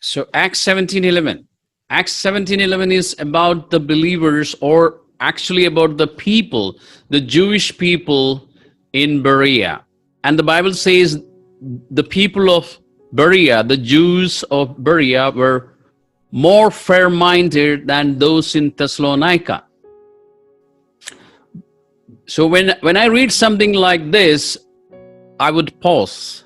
So Acts 17:11. Acts 17:11 is about the believers, or actually about the people, the Jewish people in Berea. And the Bible says the people of Berea, the Jews of Berea, were more fair-minded than those in Thessalonica. So when I read something like this, I would pause,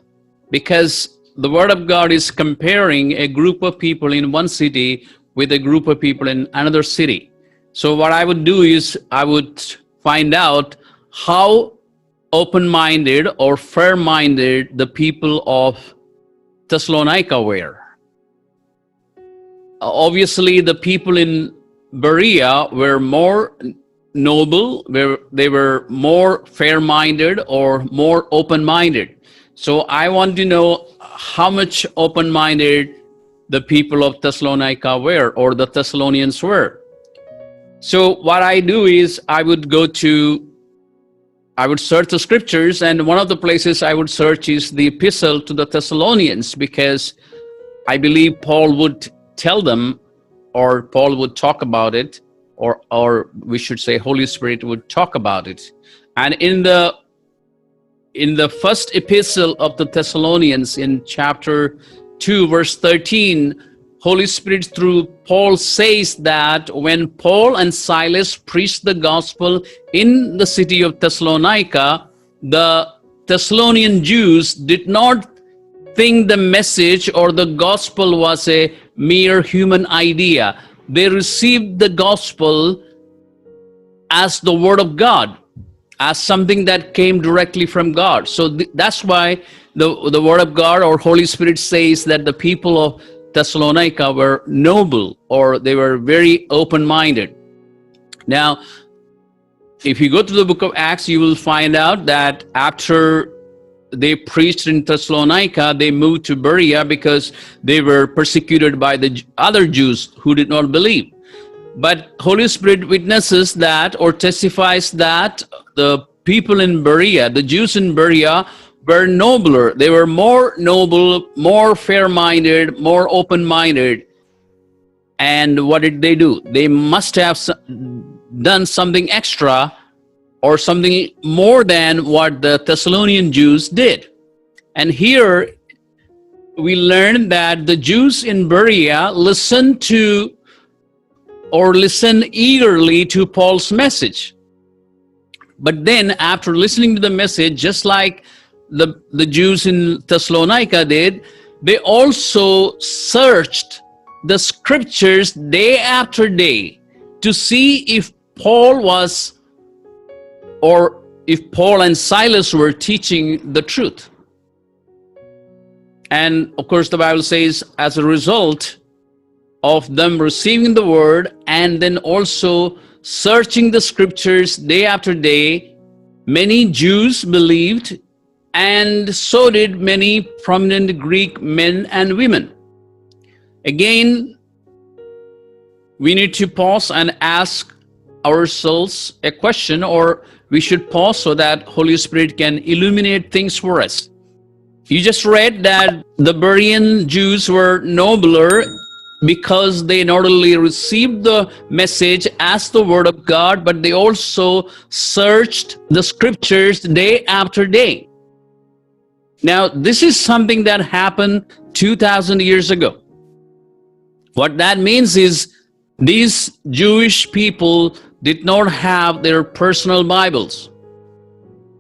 because the Word of God is comparing a group of people in one city with a group of people in another city. So what I would do is I would find out how open-minded or fair-minded the people of Thessalonica were. Obviously, the people in Berea were more noble, they were more fair-minded or more open-minded. So I want to know how much open-minded the people of Thessalonica were, or the Thessalonians were. So what I do is I would search the scriptures, and one of the places I would search is the Epistle to the Thessalonians, because I believe Paul would tell them, or Paul would talk about it, or we should say Holy Spirit would talk about it. And in the first epistle of the Thessalonians, in chapter 2, verse 13, Holy Spirit through Paul says that when Paul and Silas preached the gospel in the city of Thessalonica, the Thessalonian Jews did not think the message or the gospel was a mere human idea. They received the gospel as the word of God, as something that came directly from God. So that's why the word of God or Holy Spirit says that the people of Thessalonica were noble, or they were very open-minded. Now, if you go to the book of Acts, you will find out that after they preached in Thessalonica, they moved to Berea because they were persecuted by the other Jews who did not believe. But Holy Spirit witnesses that, or testifies that, the people in Berea, the Jews in Berea, were nobler. They were more noble, more fair-minded, more open-minded. And what did they do? They must have done something extra, or something more than what the Thessalonian Jews did. And here we learn that the Jews in Berea listened eagerly to Paul's message. But then after listening to the message, just like the Jews in Thessalonica did, they also searched the scriptures day after day to see if Paul and Silas were teaching the truth. And of course, the Bible says, as a result of them receiving the word and then also searching the scriptures day after day, many Jews believed, and so did many prominent Greek men and women. Again, we need to pause and ask ourselves a question, or we should pause so that Holy Spirit can illuminate things for us. You just read that the Berean Jews were nobler because they not only received the message as the word of God, but they also searched the scriptures day after day. Now, this is something that happened 2,000 years ago. What that means is these Jewish people did not have their personal Bibles.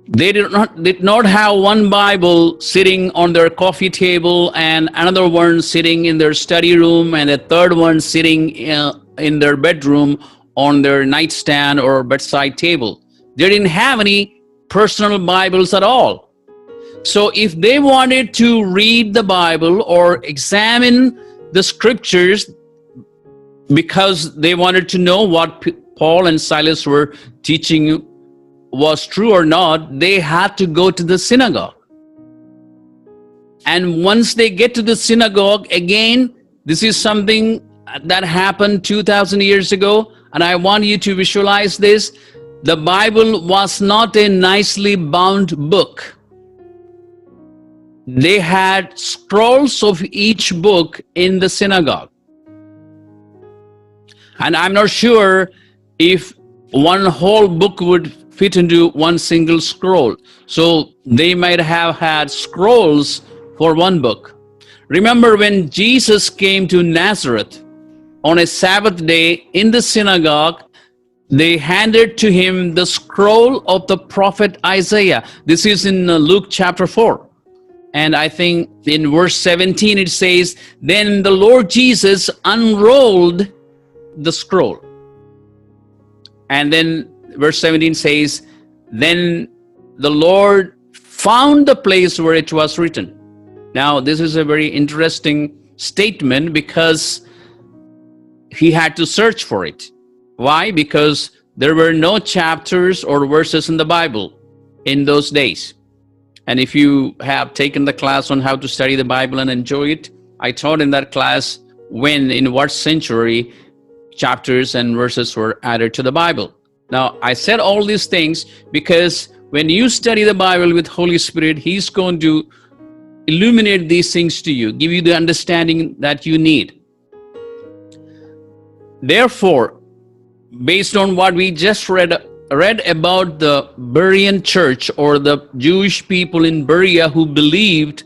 They did not have one Bible sitting on their coffee table, and another one sitting in their study room, and a third one sitting in their bedroom on their nightstand or bedside table. They didn't have any personal Bibles at all. So if they wanted to read the Bible or examine the scriptures because they wanted to know what Paul and Silas were teaching was true or not, they had to go to the synagogue. And once they get to the synagogue, again, this is something that happened 2,000 years ago. And I want you to visualize this. The Bible was not a nicely bound book. They had scrolls of each book in the synagogue. And I'm not sure if one whole book would fit into one single scroll. So they might have had scrolls for one book. Remember when Jesus came to Nazareth on a Sabbath day in the synagogue, they handed to him the scroll of the prophet Isaiah. This is in Luke chapter 4. And I think in verse 17 it says, then the Lord Jesus unrolled the scroll. And then verse 17 says, then the Lord found the place where it was written. Now, this is a very interesting statement because he had to search for it. Why? Because there were no chapters or verses in the Bible in those days. And if you have taken the class on how to study the Bible and enjoy it, I taught in that class when, in what century, chapters and verses were added to the Bible. Now, I said all these things because when you study the Bible with Holy Spirit, He's going to illuminate these things to you, give you the understanding that you need. Therefore, based on what we just read about the Berean church or the Jewish people in Berea who believed,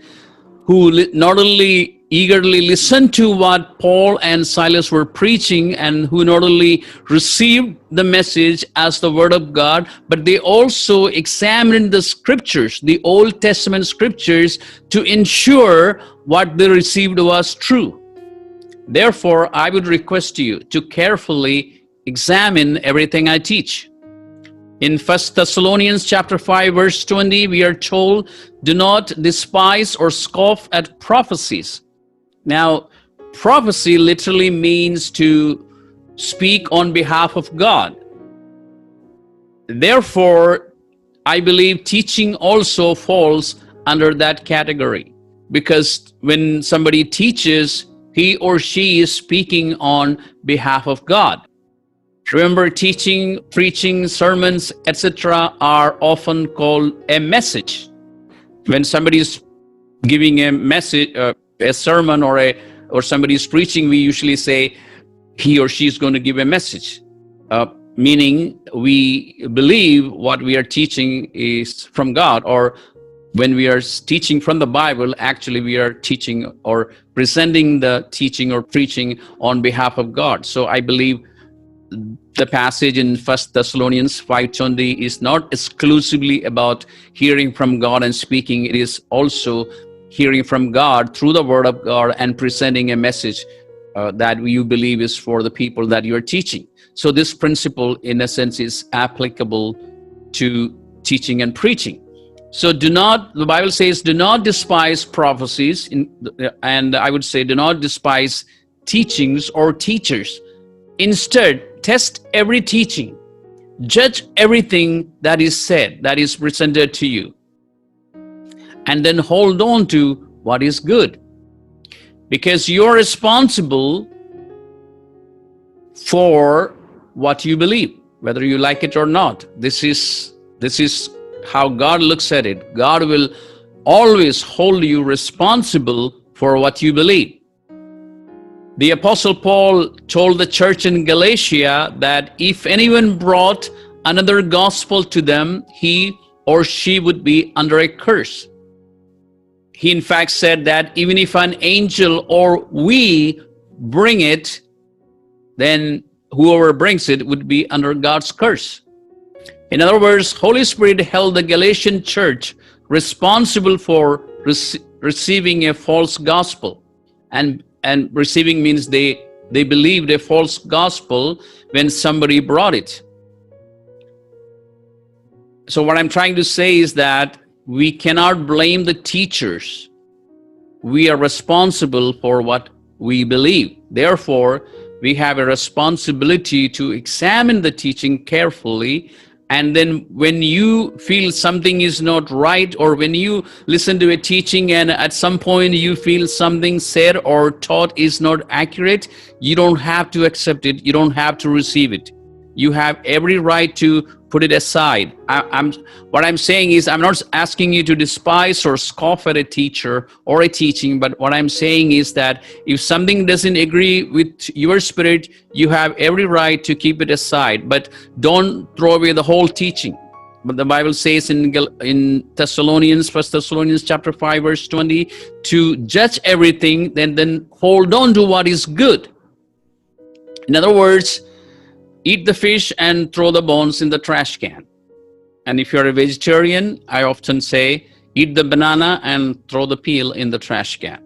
who not only eagerly listened to what Paul and Silas were preaching and who not only received the message as the word of God, but they also examined the scriptures, the Old Testament scriptures, to ensure what they received was true. Therefore, I would request you to carefully examine everything I teach. In 1 Thessalonians chapter 5, verse 20, we are told, do not despise or scoff at prophecies. Now, prophecy literally means to speak on behalf of God. Therefore, I believe teaching also falls under that category. Because when somebody teaches, he or she is speaking on behalf of God. Remember, teaching, preaching, sermons, etc. are often called a message. When somebody is giving a message, a sermon, or somebody is preaching, we usually say he or she is going to give a message. Meaning we believe what we are teaching is from God, or when we are teaching from the Bible, actually we are teaching or presenting the teaching or preaching on behalf of God. So I believe the passage in 1 Thessalonians 5:20 is not exclusively about hearing from God and speaking. It is also hearing from God through the word of God and presenting a message that you believe is for the people that you are teaching. So this principle, in a sense, is applicable to teaching and preaching. So the Bible says, do not despise prophecies, and I would say do not despise teachings or teachers. Instead, test every teaching. Judge everything that is said, that is presented to you. And then hold on to what is good. Because you're responsible for what you believe, whether you like it or not. This is how God looks at it. God will always hold you responsible for what you believe. The Apostle Paul told the church in Galatia that if anyone brought another gospel to them, he or she would be under a curse. He in fact said that even if an angel or we bring it, then whoever brings it would be under God's curse. In other words, Holy Spirit held the Galatian church responsible for receiving a false gospel. And receiving means they believed a false gospel when somebody brought it. So what I'm trying to say is that we cannot blame the teachers. We are responsible for what we believe. Therefore, we have a responsibility to examine the teaching carefully. And then when you feel something is not right, or when you listen to a teaching and at some point you feel something said or taught is not accurate, you don't have to accept it. You don't have to receive it. you have every right to put it aside. What I'm saying is, I'm not asking you to despise or scoff at a teacher or a teaching, but what I'm saying is that if something doesn't agree with your spirit, you have every right to keep it aside, but don't throw away the whole teaching. But the Bible says in Thessalonians, 1 Thessalonians chapter 5, verse 20, to judge everything, then hold on to what is good. In other words, eat the fish and throw the bones in the trash can. And if you're a vegetarian, I often say, eat the banana and throw the peel in the trash can.